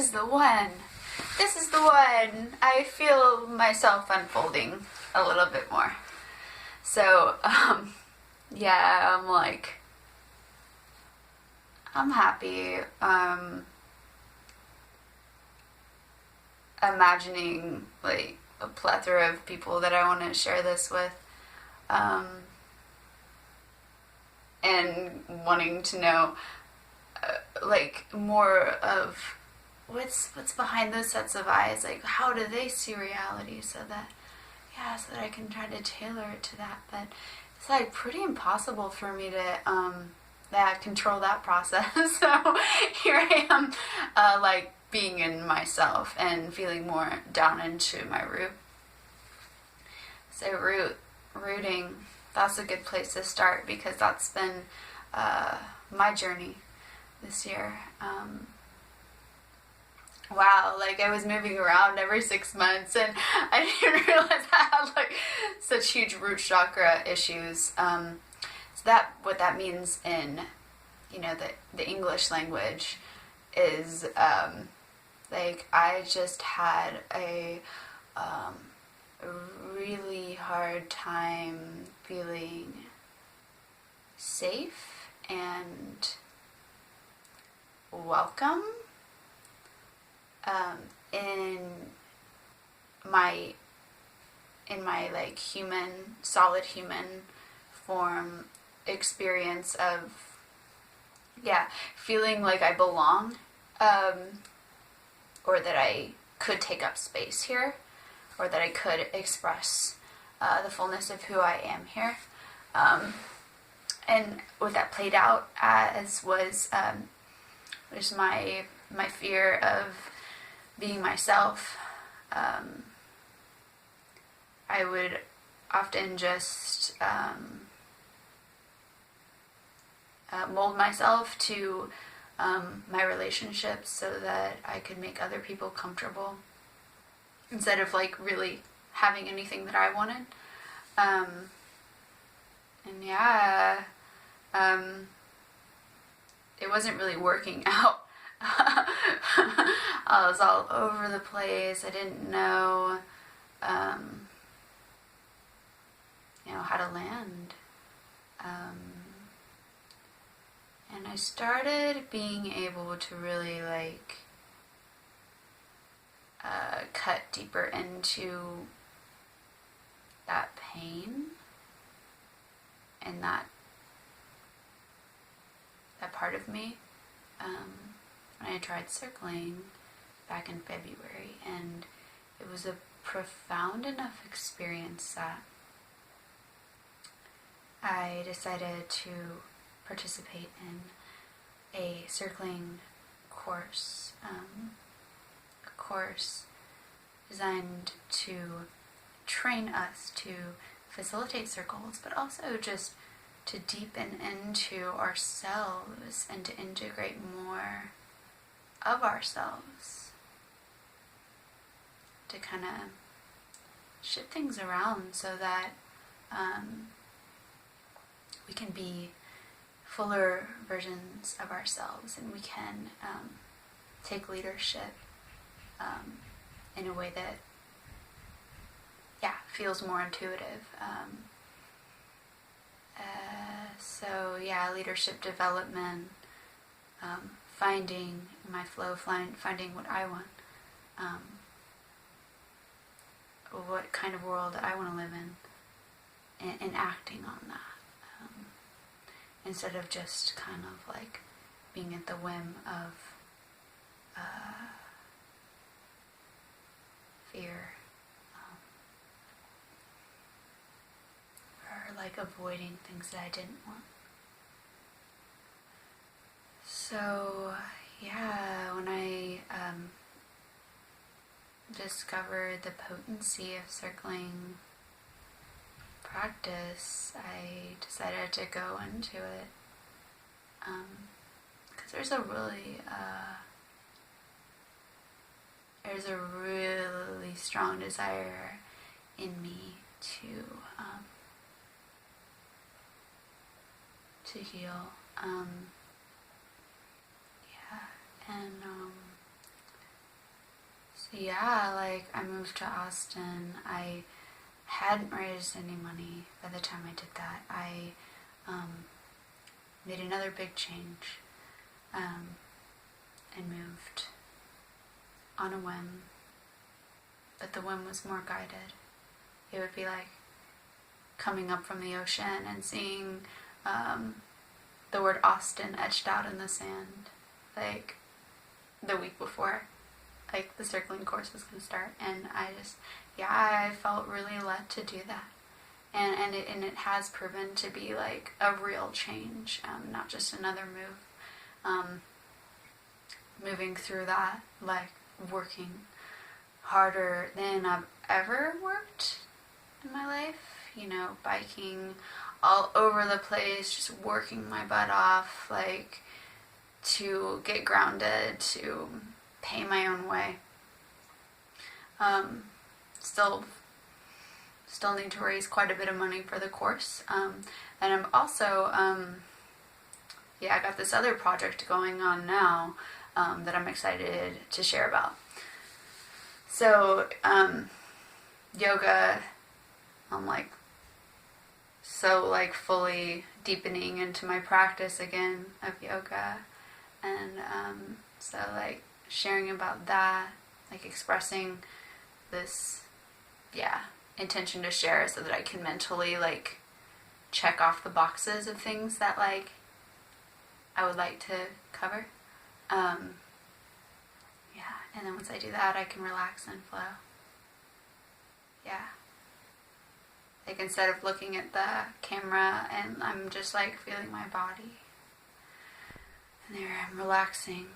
is the one. This is the one. I feel myself unfolding a little bit more. So, yeah, I'm like, I'm happy. Imagining like a plethora of people that I want to share this with, and wanting to know like more of what's behind those sets of eyes, like how do they see reality, so that I can try to tailor it to that. But it's like pretty impossible for me to control that process. So here I am, like being in myself and feeling more down into my root. So rooting, that's a good place to start, because that's been my journey this year. Wow, like I was moving around every 6 months, and I didn't realize I had like such huge root chakra issues. So that, what that means in, you know, the English language is like I just had a really hard time feeling safe and welcome in my like solid human form experience of feeling like I belong, or that I could take up space here, or that I could express the fullness of who I am here. And what that played out as was my fear of being myself. I would often just mold myself to my relationships so that I could make other people comfortable, instead of like really having anything that I wanted. It wasn't really working out. I was all over the place. I didn't know, how to land. And I started being able to really like cut deeper into that pain and that part of me. When I tried circling back in February, and it was a profound enough experience that I decided to participate in a circling course, a course designed to train us to facilitate circles, but also just to deepen into ourselves and to integrate more of ourselves, to kind of shift things around so that we can be fuller versions of ourselves, and we can take leadership in a way that feels more intuitive. Leadership development, finding my flow, finding what I want, what kind of world I want to live in, and acting on that, instead of just kind of like being at the whim of fear, or like avoiding things that I didn't want. So when I discovered the potency of circling practice, I decided to go into it, because there's a really strong desire in me to heal. yeah, like I moved to Austin. I hadn't raised any money by the time I did that. I made another big change and moved on a whim, but the whim was more guided. It would be like coming up from the ocean and seeing the word Austin etched out in the sand, like the week before, like the circling course was going to start, and I felt really led to do that, and it has proven to be like a real change, not just another move. Moving through that, like working harder than I've ever worked in my life, biking all over the place, just working my butt off, like to get grounded, to pay my own way. Still need to raise quite a bit of money for the course, and I'm also, I got this other project going on now that I'm excited to share about. So, yoga, I'm fully deepening into my practice again of yoga, and sharing about that, expressing this intention to share so that I can mentally check off the boxes of things that I would like to cover. And then once I do that, I can relax and flow. Instead of looking at the camera and I'm just feeling my body. And there I'm relaxing.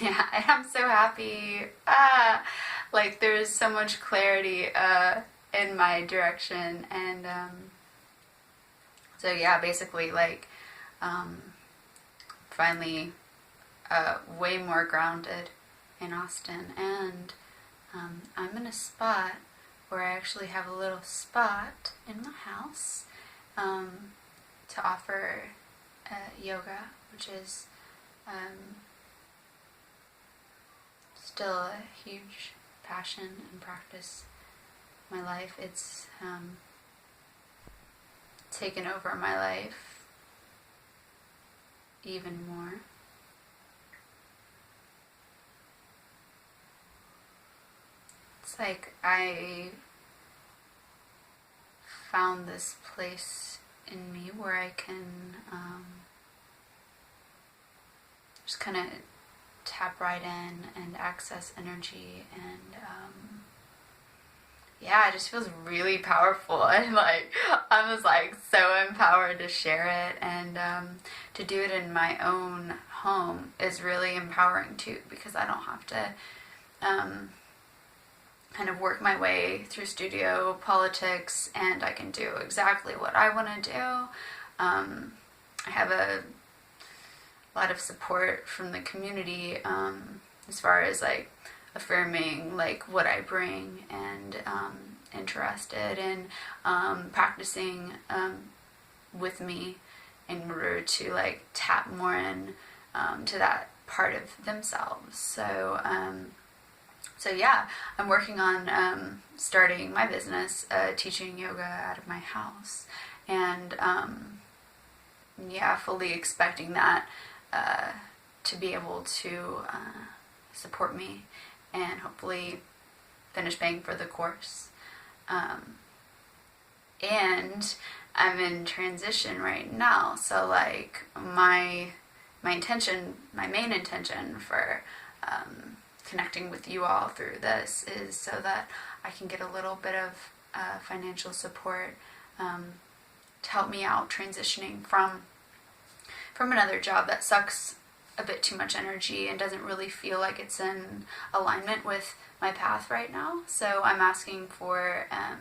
And I'm so happy. There's so much clarity in my direction, and basically finally way more grounded in Austin, and I'm in a spot where I actually have a little spot in my house to offer yoga, which is still a huge passion and practice in my life. It's taken over my life even more. It's I found this place in me where I can just kind of tap right in and access energy, and it just feels really powerful, and I'm just so empowered to share it, and to do it in my own home is really empowering too, because I don't have to kind of work my way through studio politics, and I can do exactly what I want to do. I have a lot of support from the community as far as affirming what I bring, and interested in practicing with me in order to tap more in to that part of themselves. So I'm working on starting my business, teaching yoga out of my house, and fully expecting that to be able to support me and hopefully finish paying for the course. And I'm in transition right now, so my main intention for connecting with you all through this is so that I can get a little bit of financial support to help me out transitioning from another job that sucks a bit too much energy and doesn't really feel like it's in alignment with my path right now. So I'm asking for a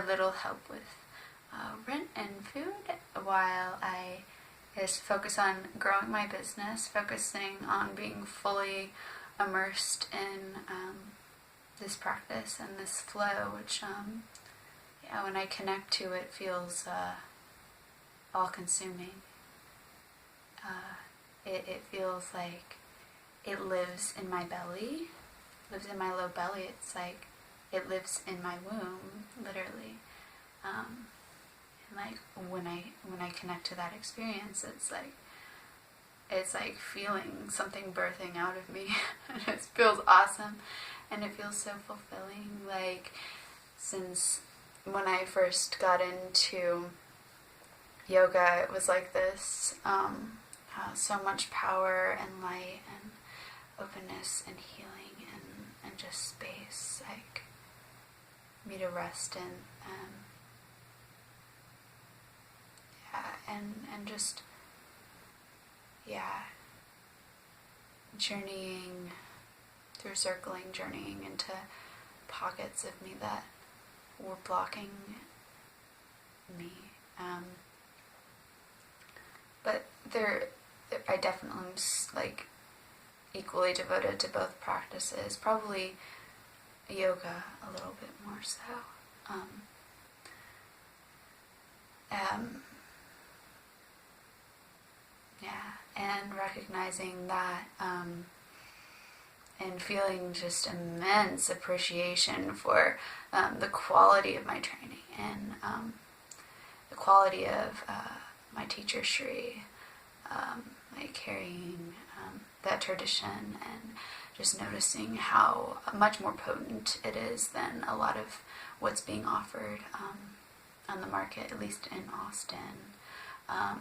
little help with rent and food while I just focus on growing my business, focusing on being fully immersed in this practice and this flow, which yeah, when I connect to it, feels all-consuming. It feels like it lives in my belly, lives in my low belly. It's like it lives in my womb, literally. And like when I connect to that experience, it's like feeling something birthing out of me. And it feels awesome, and it feels so fulfilling. Like, since when I first got into yoga, it was like this, so much power and light and openness and healing and just space, like, me to rest in, and just, yeah, journeying through circling, journeying into pockets of me that were blocking me. But I definitely am like equally devoted to both practices. Probably yoga a little bit more so. Yeah, and recognizing that, and feeling just immense appreciation for the quality of my training and the quality of my teacher Shri, like carrying that tradition, and just noticing how much more potent it is than a lot of what's being offered on the market, at least in Austin. I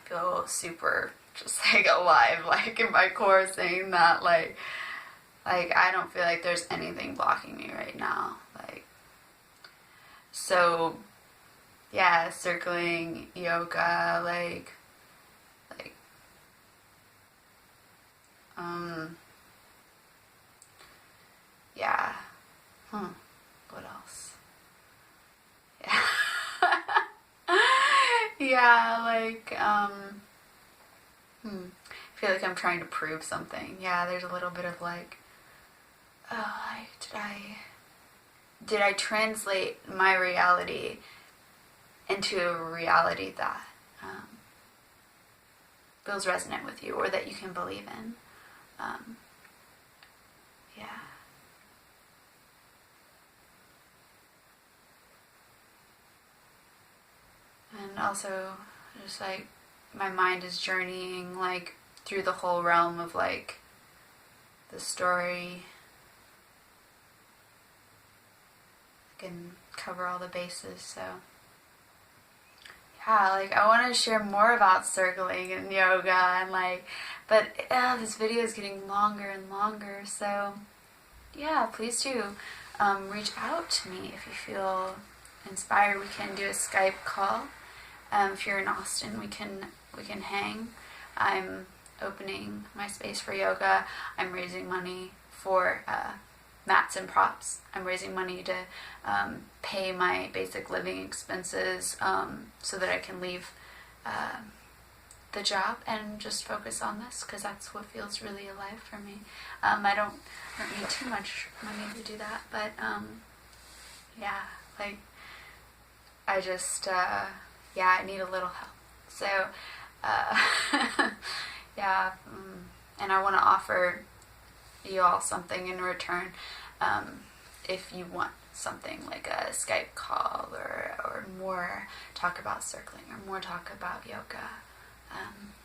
feel super just like alive, like in my core, saying that like I don't feel like there's anything blocking me right now. Like, so yeah, circling, yoga, like yeah. What else? Yeah. Yeah, like, I feel like I'm trying to prove something. Yeah, there's a little bit of like, oh, did I translate my reality into a reality that feels resonant with you, or that you can believe in? Yeah. And also, just like, my mind is journeying like through the whole realm of like the story. I can cover all the bases, so yeah, like, I want to share more about circling and yoga, and like, but this video is getting longer and longer, so yeah, please do reach out to me if you feel inspired. We can do a Skype call. If you're in Austin, we can hang. I'm opening my space for yoga. I'm raising money for mats and props. I'm raising money to pay my basic living expenses, so that I can leave the job and just focus on this, because that's what feels really alive for me. I don't need too much money to do that, but yeah, like, I just I need a little help. So yeah, and I want to offer you all something in return. If you want something like a Skype call, or more talk about circling, or more talk about yoga,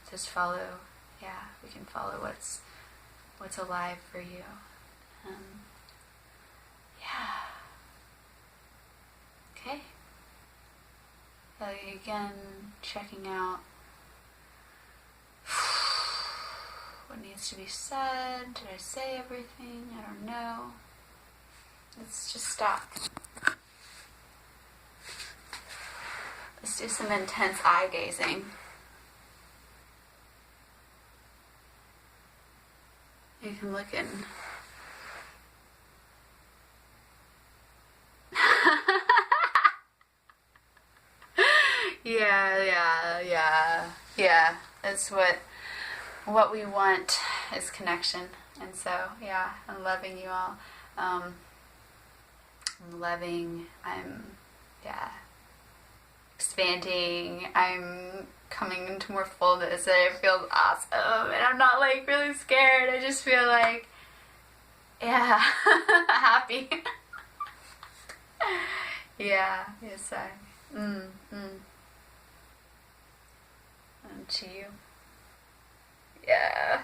just follow. Yeah, we can follow what's alive for you. Yeah. Okay. Again, checking out what needs to be said. Did I say everything? I don't know. Let's just stop. Let's do some intense eye gazing. You can look in. Yeah. It's what we want is connection. And so, yeah, I'm loving you all. I'm loving. Yeah, expanding. I'm coming into more fullness, and it feels awesome. And I'm not like really scared. I just feel like, yeah, happy. Yeah, yes, and to you. Yeah.